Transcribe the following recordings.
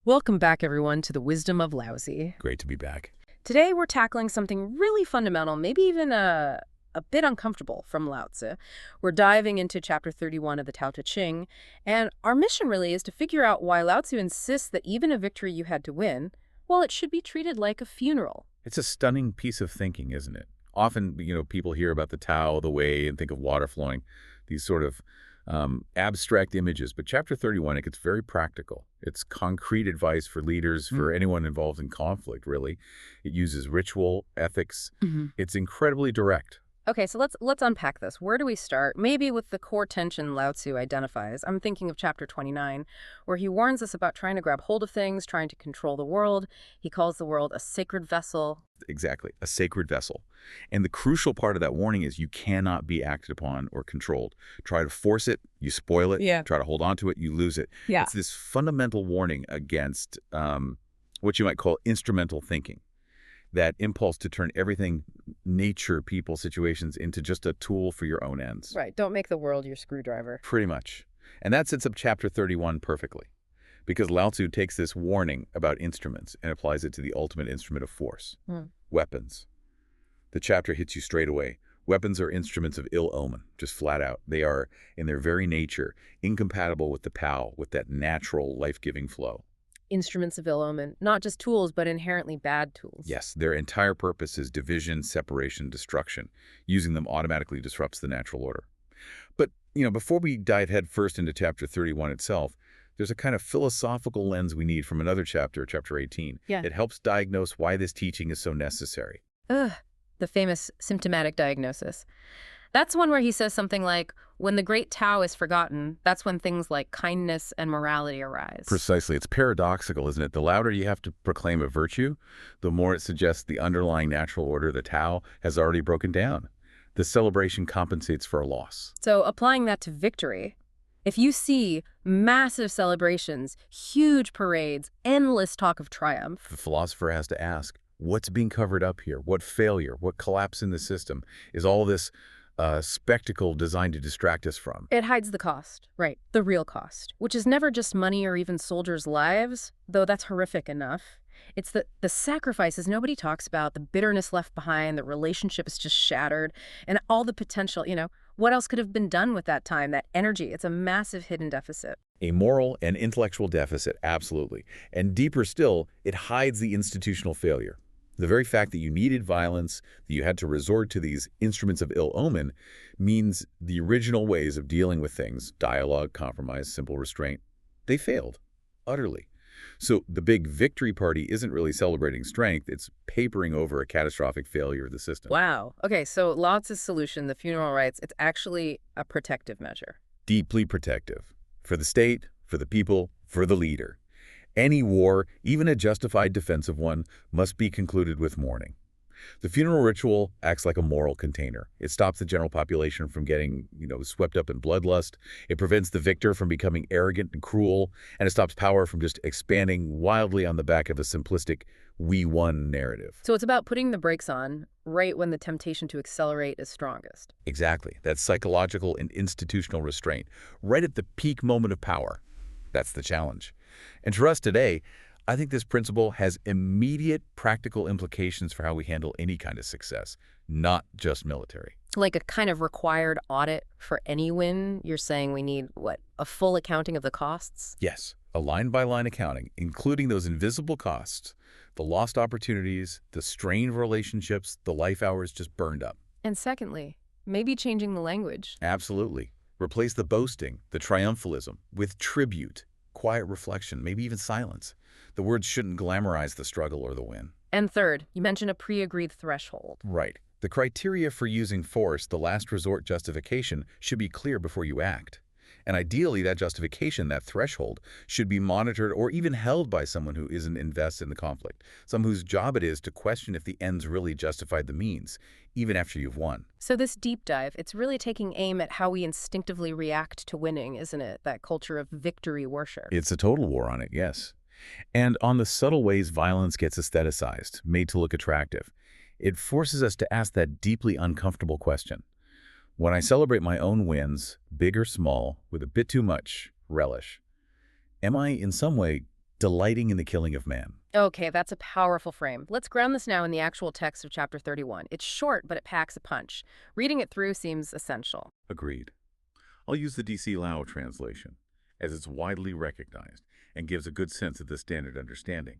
Welcome back, everyone, to the Wisdom of Laozi. Great to be back. Today, we're tackling something really fundamental, maybe even a bit uncomfortable from Lao Tzu. We're diving into Chapter 31 of the Tao Te Ching, and our mission really is to figure out why Lao Tzu insists that even a victory you had to win, well, it should be treated like a funeral. It's a stunning piece of thinking, isn't it? Often, people hear about the Tao, the way, and think of water flowing, these sort of abstract images. But Chapter 31, it gets very practical. It's concrete advice for leaders, for anyone involved in conflict, really. It uses ritual, ethics. It's incredibly direct. Okay, so let's unpack this. Where do we start? Maybe with the core tension Lao Tzu identifies. I'm thinking of Chapter 29, where he warns us about trying to grab hold of things, trying to control the world. He calls the world a sacred vessel. Exactly, a sacred vessel. And the crucial part of that warning is you cannot be acted upon or controlled. Try to force it, you spoil it. Yeah. Try to hold on to it, you lose it. Yeah. It's this fundamental warning against what you might call instrumental thinking. That impulse to turn everything, nature, people, situations, into just a tool for your own ends. Right, don't make the world your screwdriver. Pretty much. And that sets up Chapter 31 perfectly. Because Lao Tzu takes this warning about instruments and applies it to the ultimate instrument of force. Weapons. The chapter hits you straight away. Weapons are instruments of ill omen, just flat out. They are, in their very nature, incompatible with the Tao, with that natural, life-giving flow. Instruments of ill omen, not just tools, but inherently bad tools. Yes, their entire purpose is division, separation, destruction. Using them automatically disrupts the natural order. But, before we dive headfirst into Chapter 31 itself, there's a kind of philosophical lens we need from another chapter, Chapter 18. Yeah. It helps diagnose why this teaching is so necessary. The famous symptomatic diagnosis. That's one where he says something like, when the great Tao is forgotten, that's when things like kindness and morality arise. Precisely. It's paradoxical, isn't it? The louder you have to proclaim a virtue, the more it suggests the underlying natural order, the Tao, has already broken down. The celebration compensates for a loss. So applying that to victory, if you see massive celebrations, huge parades, endless talk of triumph, The philosopher has to ask, what's being covered up here? What failure, what collapse in the system is all this spectacle designed to distract us from? it hides the cost, right, the real cost, which is never just money or even soldiers' lives, though that's horrific enough. It's the sacrifices nobody talks about, the bitterness left behind, the relationship is just shattered, and all the potential, what else could have been done with that time, that energy? It's a massive hidden deficit. A moral and intellectual deficit, absolutely. And deeper still, it hides the institutional failure. The very fact that you needed violence, that you had to resort to these instruments of ill omen, means the original ways of dealing with things, dialogue, compromise, simple restraint, they failed, utterly. So the big victory party isn't really celebrating strength, it's papering over a catastrophic failure of the system. Wow. Okay, so Lao Tzu's solution, the funeral rites, it's actually a protective measure. Deeply protective. For the state, for the people, for the leader. Any war, even a justified defensive one, must be concluded with mourning. The funeral ritual acts like a moral container. It stops the general population from getting, swept up in bloodlust. It prevents the victor from becoming arrogant and cruel, and it stops power from just expanding wildly on the back of a simplistic "we won" narrative. So it's about putting the brakes on right when the temptation to accelerate is strongest. Exactly. That's psychological and institutional restraint, right at the peak moment of power. That's the challenge. And for us today, I think this principle has immediate practical implications for how we handle any kind of success, not just military. Like a kind of required audit for any win, you're saying we need, a full accounting of the costs? Yes, a line-by-line accounting, including those invisible costs, the lost opportunities, the strained relationships, the life hours just burned up. And secondly, maybe changing the language. Absolutely. Replace the boasting, the triumphalism, with tribute, quiet reflection, maybe even silence. The words shouldn't glamorize the struggle or the win. And third, you mentioned a pre-agreed threshold. Right. The criteria for using force, the last resort justification, should be clear before you act. And ideally, that justification, that threshold, should be monitored or even held by someone who isn't invested in the conflict, someone whose job it is to question if the ends really justified the means, even after you've won. So this deep dive, it's really taking aim at how we instinctively react to winning, isn't it? That culture of victory worship. It's a total war on it, yes. And on the subtle ways violence gets aestheticized, made to look attractive. It forces us to ask that deeply uncomfortable question. When I celebrate my own wins, big or small, with a bit too much relish, am I in some way delighting in the killing of man. Okay, that's a powerful frame. Let's ground this now in the actual text of chapter 31. It's short, but it packs a punch. Reading it through seems essential. Agreed. I'll use the D.C. Lao translation, as it's widely recognized and gives a good sense of the standard understanding.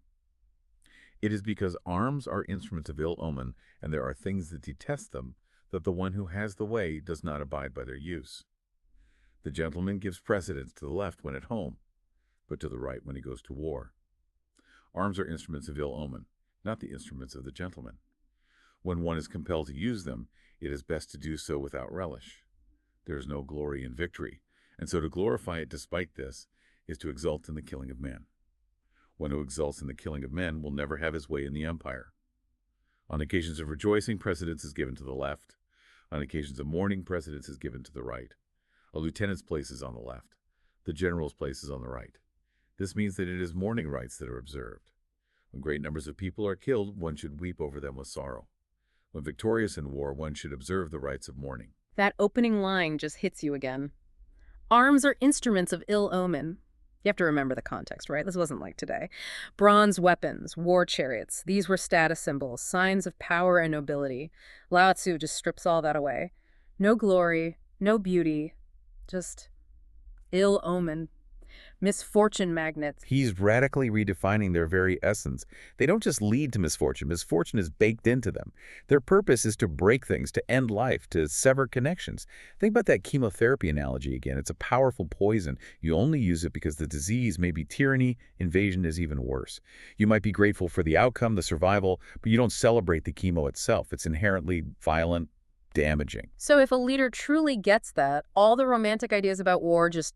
It is because arms are instruments of ill omen, and there are things that detest them, that the one who has the way does not abide by their use. The gentleman gives precedence to the left when at home, but to the right when he goes to war. Arms are instruments of ill omen, not the instruments of the gentleman. When one is compelled to use them, it is best to do so without relish. There is no glory in victory, and so to glorify it despite this is to exult in the killing of men. One who exults in the killing of men will never have his way in the empire. On occasions of rejoicing, precedence is given to the left. On occasions of mourning, precedence is given to the right. A lieutenant's place is on the left. The general's place is on the right. This means that it is mourning rites that are observed. When great numbers of people are killed, one should weep over them with sorrow. When victorious in war, one should observe the rites of mourning. That opening line just hits you again. Arms are instruments of ill omen. You have to remember the context, right? This wasn't like today. Bronze weapons, war chariots, these were status symbols, signs of power and nobility. Lao Tzu just strips all that away. No glory, no beauty, just ill omen. Misfortune magnets. He's radically redefining their very essence. They don't just lead to misfortune. Misfortune is baked into them. Their purpose is to break things, to end life, to sever connections. Think about that chemotherapy analogy again. It's a powerful poison. You only use it because the disease may be tyranny, invasion is even worse. You might be grateful for the outcome, the survival, but you don't celebrate the chemo itself. It's inherently violent, damaging. So if a leader truly gets that, all the romantic ideas about war just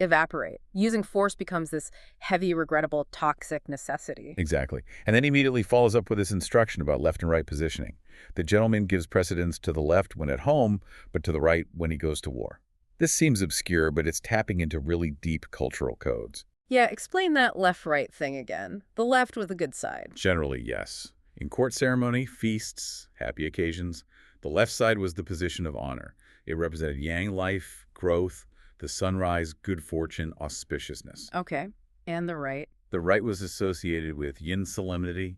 evaporate. Using force becomes this heavy, regrettable, toxic necessity. Exactly. And then he immediately follows up with this instruction about left and right positioning. The gentleman gives precedence to the left when at home, but to the right when he goes to war. This seems obscure, but it's tapping into really deep cultural codes. Yeah, explain that left-right thing again. The left with the good side. Generally, yes. In court ceremony, feasts, happy occasions, the left side was the position of honor. It represented yang life, growth, the sunrise, good fortune, auspiciousness. Okay. And the right? The right was associated with yin solemnity,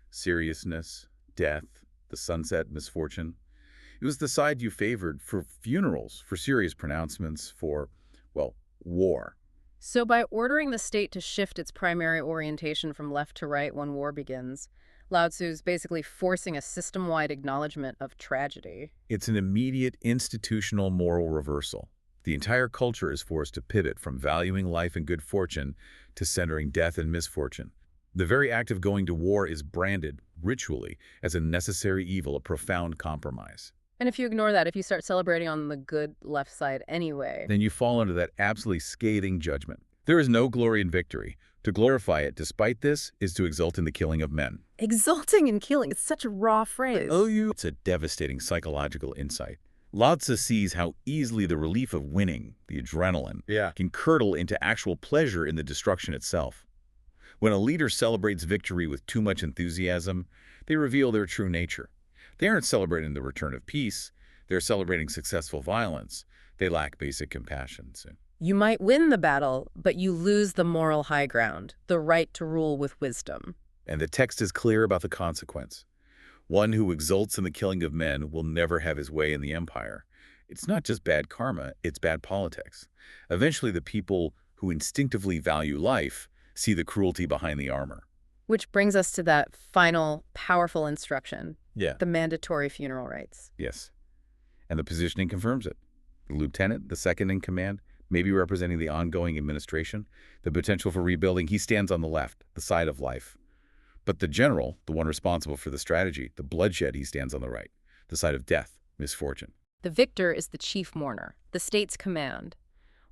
seriousness, death, the sunset, misfortune. It was the side you favored for funerals, for serious pronouncements, for, well, war. So by ordering the state to shift its primary orientation from left to right when war begins, Lao Tzu's basically forcing a system-wide acknowledgement of tragedy. It's an immediate institutional moral reversal. The entire culture is forced to pivot from valuing life and good fortune to centering death and misfortune. The very act of going to war is branded, ritually, as a necessary evil, a profound compromise. And if you ignore that, if you start celebrating on the good left side anyway, Then you fall under that absolutely scathing judgment. There is no glory in victory. To glorify it, despite this, is to exult in the killing of men. exulting in killing, it's such a raw phrase. It's a devastating psychological insight. Lao Tzu sees how easily the relief of winning, the adrenaline, can curdle into actual pleasure in the destruction itself. When a leader celebrates victory with too much enthusiasm, they reveal their true nature. They aren't celebrating the return of peace. They're celebrating successful violence. They lack basic compassion. You might win the battle, but you lose the moral high ground, the right to rule with wisdom. And the text is clear about the consequence. One who exults in the killing of men will never have his way in the empire. It's not just bad karma, it's bad politics. Eventually, the people who instinctively value life see the cruelty behind the armor. Which brings us to that final, powerful instruction, Yeah. the mandatory funeral rites. Yes. And the positioning confirms it. The lieutenant, the second in command, maybe representing the ongoing administration, the potential for rebuilding, he stands on the left, the side of life. But the general, the one responsible for the strategy, the bloodshed, he stands on the right, the side of death, misfortune. The victor is the chief mourner, the state's command.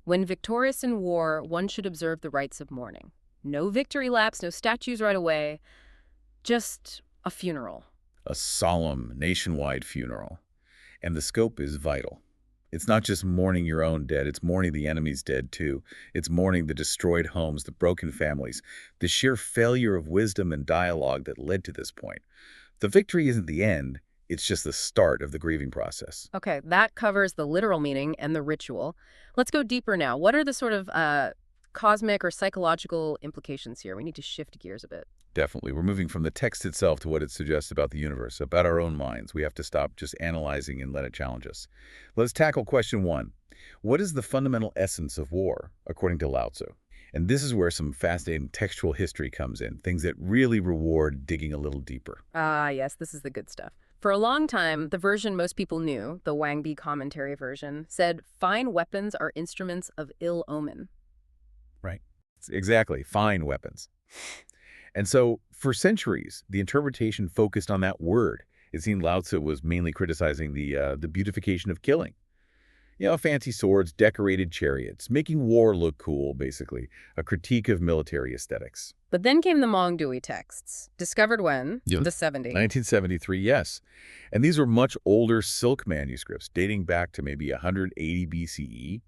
When victorious in war, one should observe the rites of mourning. No victory laps, no statues right away, just a funeral. A solemn, nationwide funeral. And the scope is vital. It's not just mourning your own dead, it's mourning the enemy's dead too. It's mourning the destroyed homes, the broken families, the sheer failure of wisdom and dialogue that led to this point. The victory isn't the end, it's just the start of the grieving process. Okay, that covers the literal meaning and the ritual. Let's go deeper now. What are the sort of cosmic or psychological implications here. We need to shift gears a bit. Definitely. We're moving from the text itself to what it suggests about the universe, about our own minds. We have to stop just analyzing and let it challenge us. Let's tackle question one. What is the fundamental essence of war, according to Lao Tzu? And this is where some fascinating textual history comes in, things that really reward digging a little deeper. Ah, yes, this is the good stuff. For a long time, the version most people knew, the Wang Bi commentary version, said fine weapons are instruments of ill omen. Right. Exactly. Fine weapons. And so, for centuries, the interpretation focused on that word. It seemed Lao Tzu was mainly criticizing the beautification of killing. You know, fancy swords, decorated chariots, making war look cool, basically. A critique of military aesthetics. But then came the Mongdui texts, discovered when? Yeah. The 70s. 1973, yes. And these were much older silk manuscripts, dating back to maybe 180 BCE.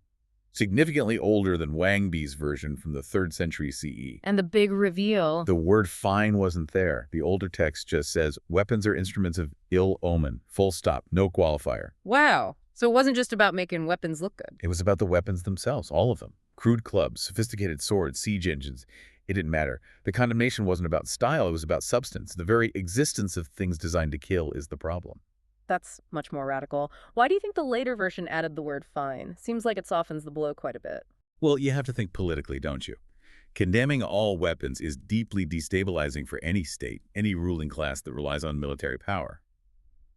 Significantly older than Wang Bi's version from the 3rd century CE. And the big reveal. The word fine wasn't there. The older text just says, weapons are instruments of ill omen. Full stop. No qualifier. Wow. So it wasn't just about making weapons look good. It was about the weapons themselves, all of them. Crude clubs, sophisticated swords, siege engines. It didn't matter. The condemnation wasn't about style, it was about substance. The very existence of things designed to kill is the problem. That's much more radical. Why do you think the later version added the word fine? Seems like it softens the blow quite a bit. Well, you have to think politically, don't you? Condemning all weapons is deeply destabilizing for any state, any ruling class that relies on military power.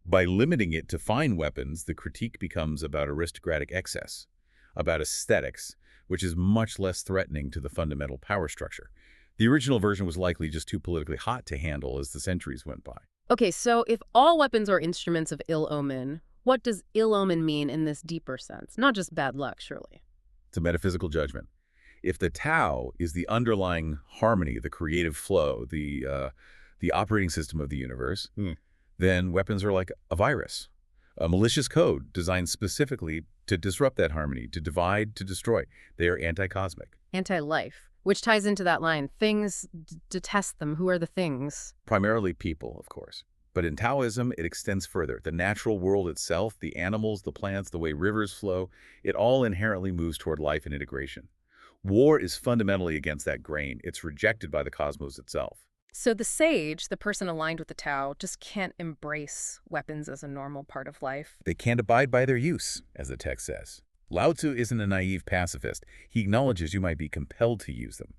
By limiting it to fine weapons, the critique becomes about aristocratic excess, about aesthetics, which is much less threatening to the fundamental power structure. The original version was likely just too politically hot to handle as the centuries went by. Okay, so if all weapons are instruments of ill omen, what does ill omen mean in this deeper sense? Not just bad luck, surely. It's a metaphysical judgment. If the Tao is the underlying harmony, the creative flow, the operating system of the universe, then weapons are like a virus, a malicious code designed specifically to disrupt that harmony, to divide, to destroy. They are anti-cosmic. Anti-life, which ties into that line, things detest them. Who are the things? Primarily people, of course. But in Taoism, it extends further. The natural world itself, the animals, the plants, the way rivers flow, it all inherently moves toward life and integration. War is fundamentally against that grain. It's rejected by the cosmos itself. So the sage, the person aligned with the Tao, just can't embrace weapons as a normal part of life. They can't abide by their use, as the text says. Lao Tzu isn't a naive pacifist. He acknowledges you might be compelled to use them.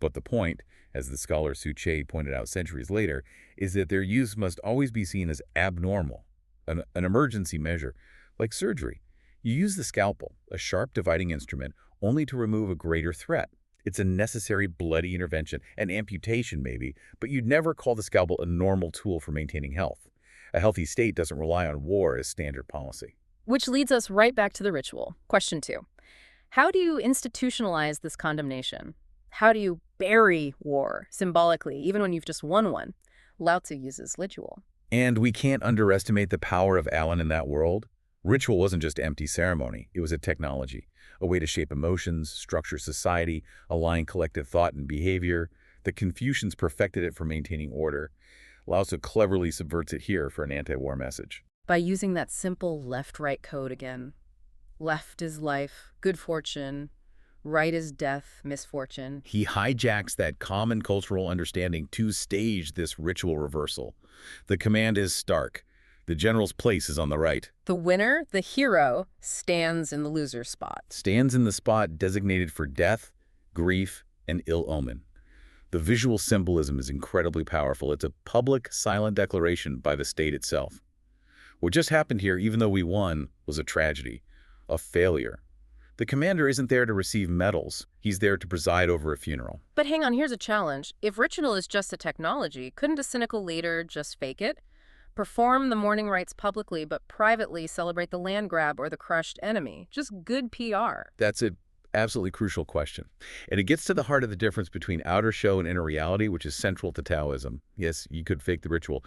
But the point, as the scholar Su Che pointed out centuries later, is that their use must always be seen as abnormal, an emergency measure, like surgery. You use the scalpel, a sharp dividing instrument, only to remove a greater threat. It's a necessary bloody intervention, an amputation maybe, but you'd never call the scalpel a normal tool for maintaining health. A healthy state doesn't rely on war as standard policy. Which leads us right back to the ritual. Question 2. How do you institutionalize this condemnation? How do you bury war symbolically, even when you've just won one? Lao Tzu uses ritual. And we can't underestimate the power of Allen in that world. Ritual wasn't just empty ceremony. It was a technology, a way to shape emotions, structure society, align collective thought and behavior. The Confucians perfected it for maintaining order. Lao Tzu cleverly subverts it here for an anti-war message. By using that simple left-right code again. Left is life, good fortune. Right is death, misfortune. He hijacks that common cultural understanding to stage this ritual reversal. The command is stark. The general's place is on the right. The winner, the hero, stands in the loser's spot. Stands in the spot designated for death, grief, and ill omen. The visual symbolism is incredibly powerful. It's a public, silent declaration by the state itself. What just happened here, even though we won, was a tragedy, a failure. The commander isn't there to receive medals. He's there to preside over a funeral. But hang on, here's a challenge. If ritual is just a technology, couldn't a cynical leader just fake it? Perform the mourning rites publicly, but privately celebrate the land grab or the crushed enemy. Just good PR. That's an absolutely crucial question. And it gets to the heart of the difference between outer show and inner reality, which is central to Taoism. Yes, you could fake the ritual.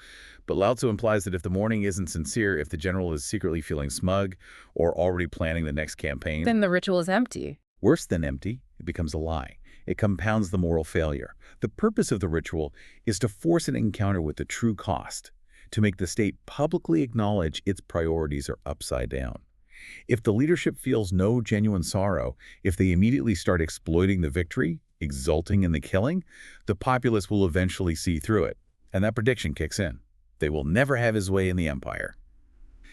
But Lao Tzu implies that if the mourning isn't sincere, if the general is secretly feeling smug or already planning the next campaign, then the ritual is empty. Worse than empty, it becomes a lie. It compounds the moral failure. The purpose of the ritual is to force an encounter with the true cost, to make the state publicly acknowledge its priorities are upside down. If the leadership feels no genuine sorrow, if they immediately start exploiting the victory, exulting in the killing, the populace will eventually see through it. And that prediction kicks in. They will never have his way in the empire.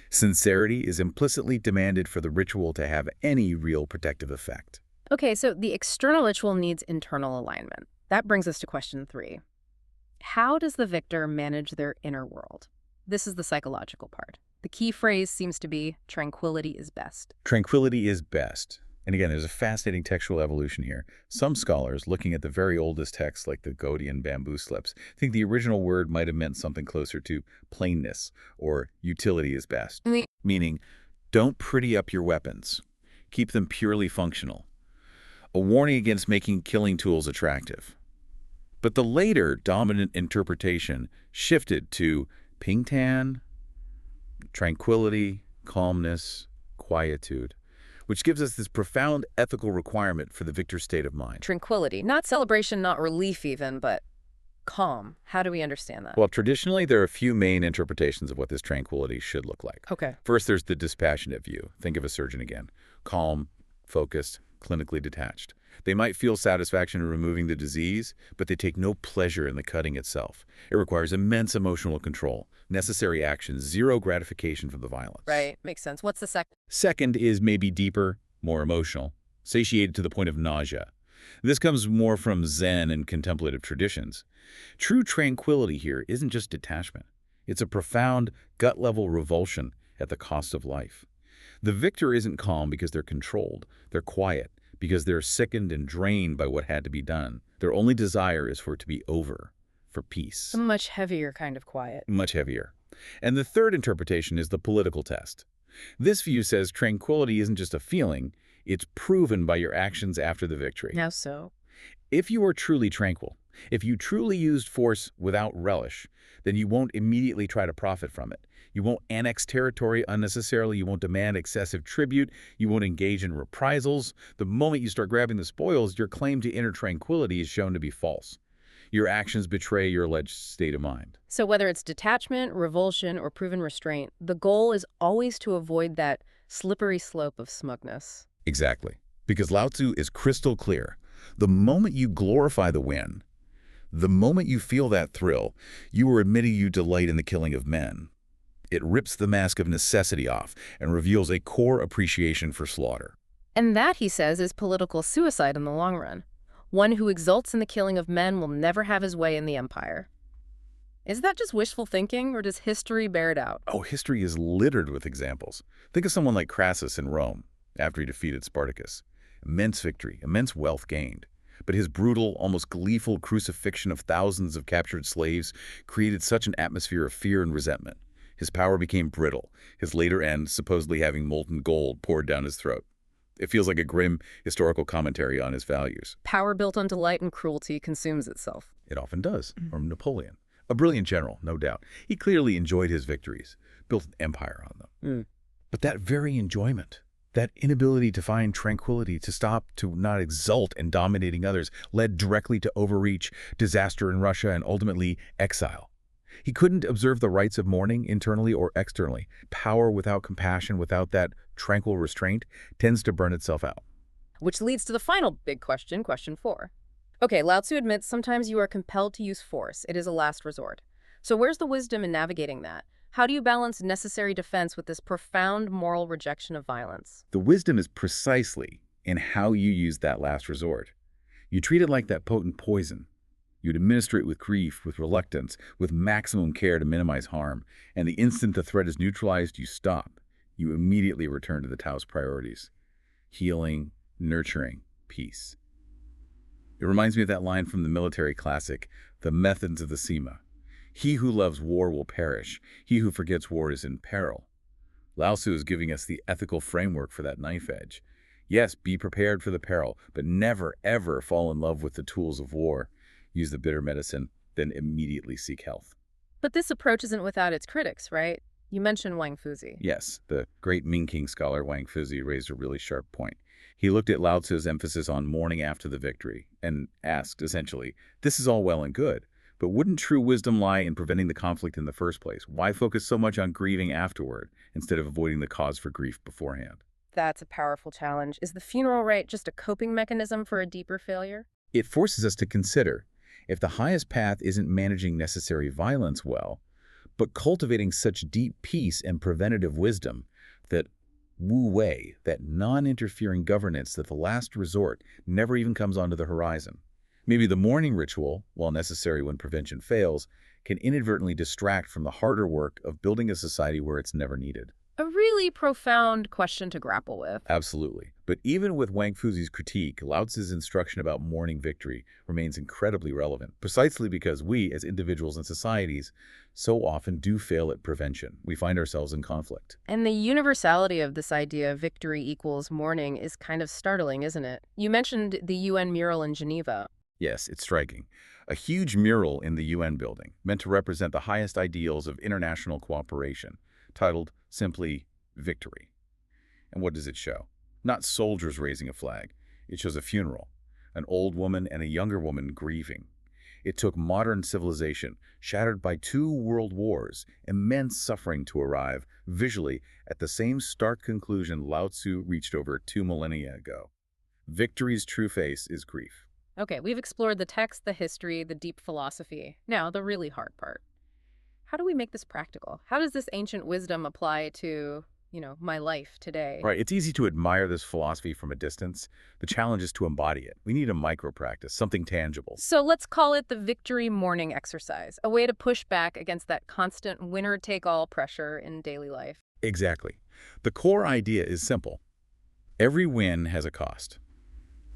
Sincerity is implicitly demanded for the ritual to have any real protective effect. Okay, so the external ritual needs internal alignment. That brings us to question 3. How does the victor manage their inner world? This is the psychological part. The key phrase seems to be, tranquility is best. Tranquility is best. And again, there's a fascinating textual evolution here. Some scholars, looking at the very oldest texts like the Gaudian bamboo slips, think the original word might have meant something closer to plainness or utility is best, meaning don't pretty up your weapons. Keep them purely functional. A warning against making killing tools attractive. But the later dominant interpretation shifted to pingtan, tranquility, calmness, quietude, which gives us this profound ethical requirement for the victor's state of mind. Tranquility, not celebration, not relief even, but calm. How do we understand that? Well, traditionally, there are a few main interpretations of what this tranquility should look like. Okay. First, there's the dispassionate view. Think of a surgeon again. Calm, focused, clinically detached. They might feel satisfaction in removing the disease, but they take no pleasure in the cutting itself. It requires immense emotional control, necessary action, zero gratification from the violence. Right, makes sense. What's the second? Second is maybe deeper, more emotional, satiated to the point of nausea. This comes more from Zen and contemplative traditions. True tranquility here isn't just detachment. It's a profound, gut-level revulsion at the cost of life. The victor isn't calm because they're controlled. They're quiet because they're sickened and drained by what had to be done. Their only desire is for it to be over, for peace. A much heavier kind of quiet. Much heavier. And the third interpretation is the political test. This view says tranquility isn't just a feeling, it's proven by your actions after the victory. How so? If you are truly tranquil, if you truly used force without relish, then you won't immediately try to profit from it. You won't annex territory unnecessarily. You won't demand excessive tribute. You won't engage in reprisals. The moment you start grabbing the spoils, your claim to inner tranquility is shown to be false. Your actions betray your alleged state of mind. So whether it's detachment, revulsion, or proven restraint, the goal is always to avoid that slippery slope of smugness. Exactly. Because Lao Tzu is crystal clear. The moment you glorify the win, the moment you feel that thrill, you are admitting you delight in the killing of men. It rips the mask of necessity off and reveals a core appreciation for slaughter. And that, he says, is political suicide in the long run. One who exults in the killing of men will never have his way in the empire. Is that just wishful thinking, or does history bear it out? Oh, history is littered with examples. Think of someone like Crassus in Rome, after he defeated Spartacus. Immense victory, immense wealth gained. But his brutal, almost gleeful crucifixion of thousands of captured slaves created such an atmosphere of fear and resentment. His power became brittle, his later end supposedly having molten gold poured down his throat. It feels like a grim historical commentary on his values. Power built on delight and cruelty consumes itself. It often does. Or Napoleon. A brilliant general, no doubt. He clearly enjoyed his victories, built an empire on them. But that very enjoyment, that inability to find tranquility, to stop, to not exult in dominating others, led directly to overreach, disaster in Russia, and ultimately exile. He couldn't observe the rites of mourning internally or externally. Power without compassion, without that tranquil restraint, tends to burn itself out. Which leads to the final big question, question 4. Okay, Lao Tzu admits sometimes you are compelled to use force. It is a last resort. So where's the wisdom in navigating that? How do you balance necessary defense with this profound moral rejection of violence? The wisdom is precisely in how you use that last resort. You treat it like that potent poison. You'd administer it with grief, with reluctance, with maximum care to minimize harm. And the instant the threat is neutralized, you stop. You immediately return to the Taoist priorities. Healing, nurturing, peace. It reminds me of that line from the military classic, The Methods of the Sima. He who loves war will perish. He who forgets war is in peril. Lao Tzu is giving us the ethical framework for that knife edge. Yes, be prepared for the peril, but never, ever fall in love with the tools of war. Use the bitter medicine, then immediately seek health. But this approach isn't without its critics, right? You mentioned Wang Fuzi. Yes, the great Ming King scholar Wang Fuzi raised a really sharp point. He looked at Lao Tzu's emphasis on mourning after the victory and asked, essentially, this is all well and good, but wouldn't true wisdom lie in preventing the conflict in the first place? Why focus so much on grieving afterward instead of avoiding the cause for grief beforehand? That's a powerful challenge. Is the funeral rite just a coping mechanism for a deeper failure? It forces us to consider if the highest path isn't managing necessary violence well, but cultivating such deep peace and preventative wisdom that wu wei, that non-interfering governance that the last resort never even comes onto the horizon. Maybe the mourning ritual, while necessary when prevention fails, can inadvertently distract from the harder work of building a society where it's never needed. A really profound question to grapple with. Absolutely. But even with Wang Fuzi's critique, Lao Tzu's instruction about mourning victory remains incredibly relevant, precisely because we, as individuals and societies, so often do fail at prevention. We find ourselves in conflict. And the universality of this idea of victory equals mourning is kind of startling, isn't it? You mentioned the UN mural in Geneva. Yes, it's striking. A huge mural in the UN building, meant to represent the highest ideals of international cooperation, titled simply Victory. And what does it show? Not soldiers raising a flag. It shows a funeral, an old woman and a younger woman grieving. It took modern civilization, shattered by 2 world wars, immense suffering to arrive, visually, at the same stark conclusion Lao Tzu reached over 2 millennia ago. Victory's true face is grief. Okay, we've explored the text, the history, the deep philosophy. Now, the really hard part. How do we make this practical? How does this ancient wisdom apply to, my life today? Right, it's easy to admire this philosophy from a distance. The challenge is to embody it. We need a micro-practice, something tangible. So let's call it the victory morning exercise, a way to push back against that constant winner-take-all pressure in daily life. Exactly. The core idea is simple. Every win has a cost.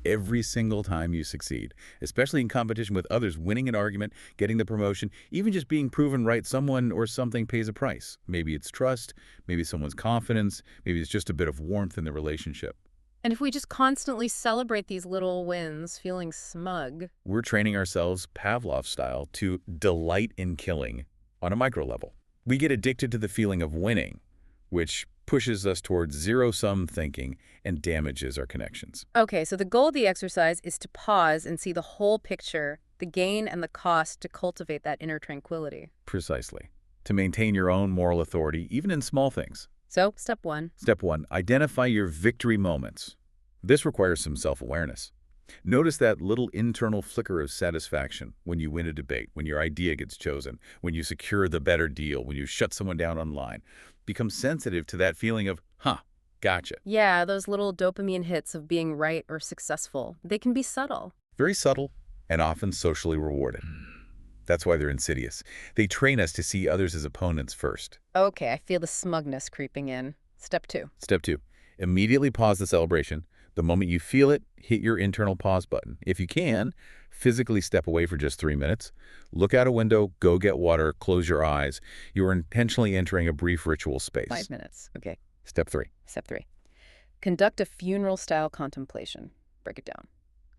Every single time you succeed, especially in competition with others, winning an argument, getting the promotion, even just being proven right, someone or something pays a price. Maybe it's trust, maybe someone's confidence, maybe it's just a bit of warmth in the relationship. And if we just constantly celebrate these little wins, feeling smug, We're training ourselves, Pavlov style, to delight in killing on a micro level. We get addicted to the feeling of winning, which pushes us towards zero-sum thinking and damages our connections. Okay, so the goal of the exercise is to pause and see the whole picture, the gain and the cost to cultivate that inner tranquility. Precisely. To maintain your own moral authority, even in small things. So, step 1. Step 1, identify your victory moments. This requires some self-awareness. Notice that little internal flicker of satisfaction when you win a debate, when your idea gets chosen, when you secure the better deal, when you shut someone down online. Become sensitive to that feeling of, gotcha. Yeah, those little dopamine hits of being right or successful. They can be subtle. Very subtle and often socially rewarded. That's why they're insidious. They train us to see others as opponents first. Okay, I feel the smugness creeping in. Step 2. Step 2, immediately pause the celebration. The moment you feel it, hit your internal pause button. If you can, physically step away for just 3 minutes. Look out a window, go get water, close your eyes. You are intentionally entering a brief ritual space. 5 minutes. Okay. Step 3. Step 3. Conduct a funeral-style contemplation. Break it down.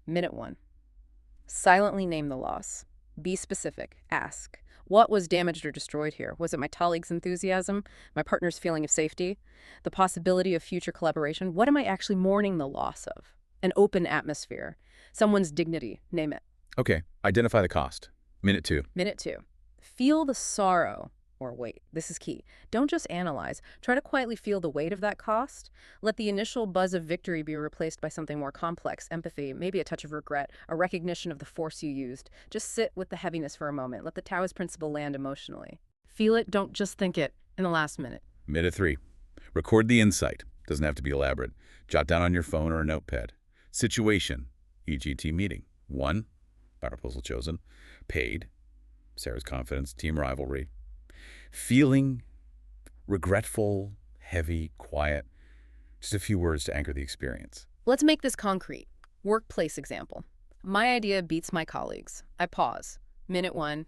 Minute 1. Silently name the loss. Be specific. Ask. What was damaged or destroyed here? Was it my colleague's enthusiasm? My partner's feeling of safety? The possibility of future collaboration? What am I actually mourning the loss of? An open atmosphere. Someone's dignity. Name it. Okay, identify the cost. Minute 2. Minute 2. Feel the sorrow. Or wait, this is key. Don't just analyze. Try to quietly feel the weight of that cost. Let the initial buzz of victory be replaced by something more complex, empathy, maybe a touch of regret, a recognition of the force you used. Just sit with the heaviness for a moment. Let the Taoist principle land emotionally. Feel it, don't just think it in the last minute. Minute 3. Record the insight. Doesn't have to be elaborate. Jot down on your phone or a notepad. Situation, e.g. team meeting. 1, our proposal chosen. Paid, Sarah's confidence, team rivalry. Feeling, regretful, heavy, quiet. Just a few words to anchor the experience. Let's make this concrete. Workplace example. My idea beats my colleagues. I pause. Minute 1.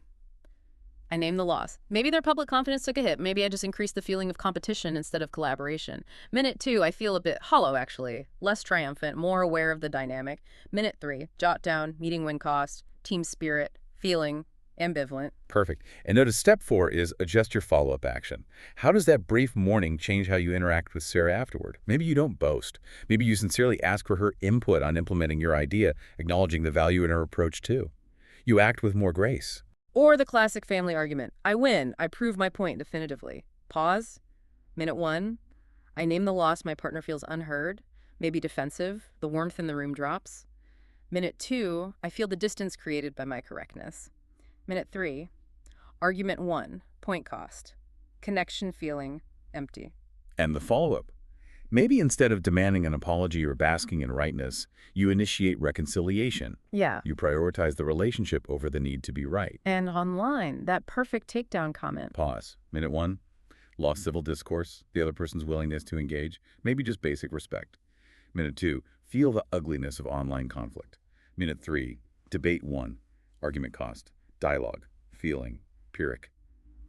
I name the loss. Maybe their public confidence took a hit. Maybe I just increased the feeling of competition instead of collaboration. Minute 2, I feel a bit hollow, actually. Less triumphant, more aware of the dynamic. Minute 3, jot down, meeting win cost, team spirit, feeling, ambivalent. Perfect. And notice step 4 is adjust your follow-up action. How does that brief mourning change how you interact with Sarah afterward? Maybe you don't boast. Maybe you sincerely ask for her input on implementing your idea, acknowledging the value in her approach too. You act with more grace. Or the classic family argument. I win. I prove my point definitively. Pause. Minute 1. I name the loss, my partner feels unheard, maybe defensive, the warmth in the room drops. Minute 2, I feel the distance created by my correctness. Minute 3, argument 1, point cost. Connection feeling empty. And the follow-up. Maybe instead of demanding an apology or basking in rightness, you initiate reconciliation. Yeah. You prioritize the relationship over the need to be right. And online, that perfect takedown comment. Pause. Minute 1, lost civil discourse, the other person's willingness to engage, maybe just basic respect. Minute 2, feel the ugliness of online conflict. Minute 3, debate 1, argument cost, dialogue, feeling, Pyrrhic.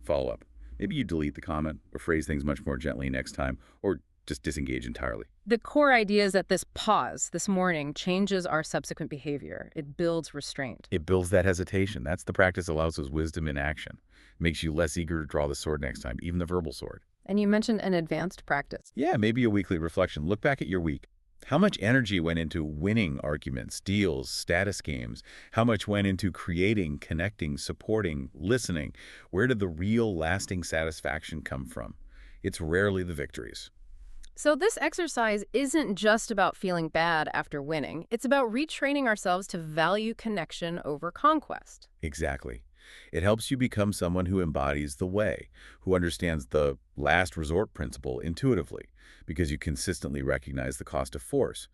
Follow-up. Maybe you delete the comment or phrase things much more gently next time, or just disengage entirely. The core idea is that this pause, this mourning, changes our subsequent behavior. It builds restraint. It builds that hesitation. That's the practice of Lao Tzu's wisdom in action. Makes you less eager to draw the sword next time, even the verbal sword. And you mentioned an advanced practice. Yeah, maybe a weekly reflection. Look back at your week. How much energy went into winning arguments, deals, status games? How much went into creating, connecting, supporting, listening? Where did the real lasting satisfaction come from? It's rarely the victories. So this exercise isn't just about feeling bad after winning. It's about retraining ourselves to value connection over conquest. Exactly. It helps you become someone who embodies the way, who understands the last resort principle intuitively, because you consistently recognize the cost of force.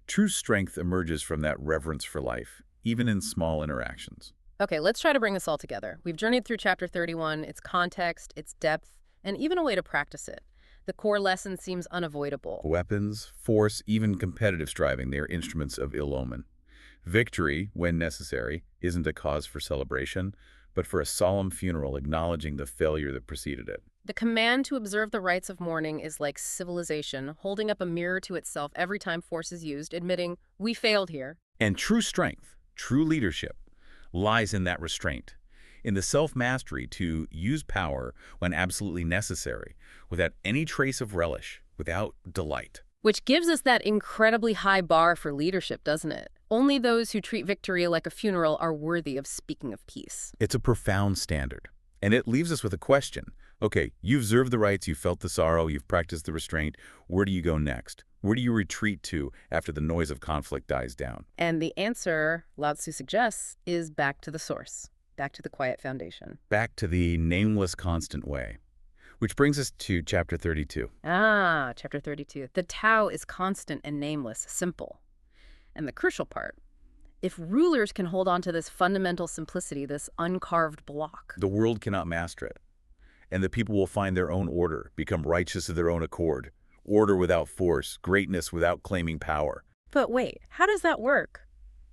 True strength emerges from that reverence for life, even in small interactions. Okay, let's try to bring this all together. We've journeyed through Chapter 31, its context, its depth, and even a way to practice it. The core lesson seems unavoidable. Weapons, force, even competitive striving, they are instruments of ill omen. Victory, when necessary, isn't a cause for celebration, but for a solemn funeral acknowledging the failure that preceded it. The command to observe the rites of mourning is like civilization, holding up a mirror to itself every time force is used, admitting, we failed here. And true strength, true leadership, lies in that restraint, in the self-mastery to use power when absolutely necessary, without any trace of relish, without delight. Which gives us that incredibly high bar for leadership, doesn't it? Only those who treat victory like a funeral are worthy of speaking of peace. It's a profound standard. And it leaves us with a question. Okay, you've observed the rites, you've felt the sorrow, you've practiced the restraint. Where do you go next? Where do you retreat to after the noise of conflict dies down? And the answer, Lao Tzu suggests, is back to the source, back to the quiet foundation. Back to the nameless constant way. Which brings us to Chapter 32. Chapter 32. The Tao is constant and nameless, simple. And the crucial part, if rulers can hold on to this fundamental simplicity, this uncarved block. The world cannot master it. And the people will find their own order, become righteous of their own accord. Order without force, greatness without claiming power. But wait, how does that work?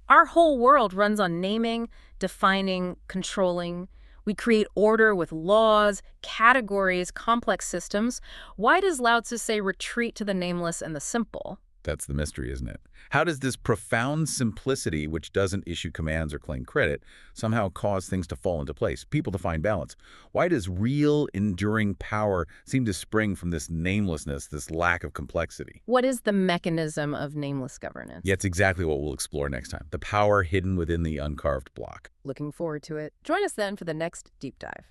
Our whole world runs on naming, defining, controlling. We create order with laws, categories, complex systems. Why does Lao Tzu say retreat to the nameless and the simple? That's the mystery, isn't it? How does this profound simplicity, which doesn't issue commands or claim credit, somehow cause things to fall into place, people to find balance? Why does real, enduring power seem to spring from this namelessness, this lack of complexity? What is the mechanism of nameless governance? Yeah, it's exactly what we'll explore next time. The power hidden within the uncarved block. Looking forward to it. Join us then for the next deep dive.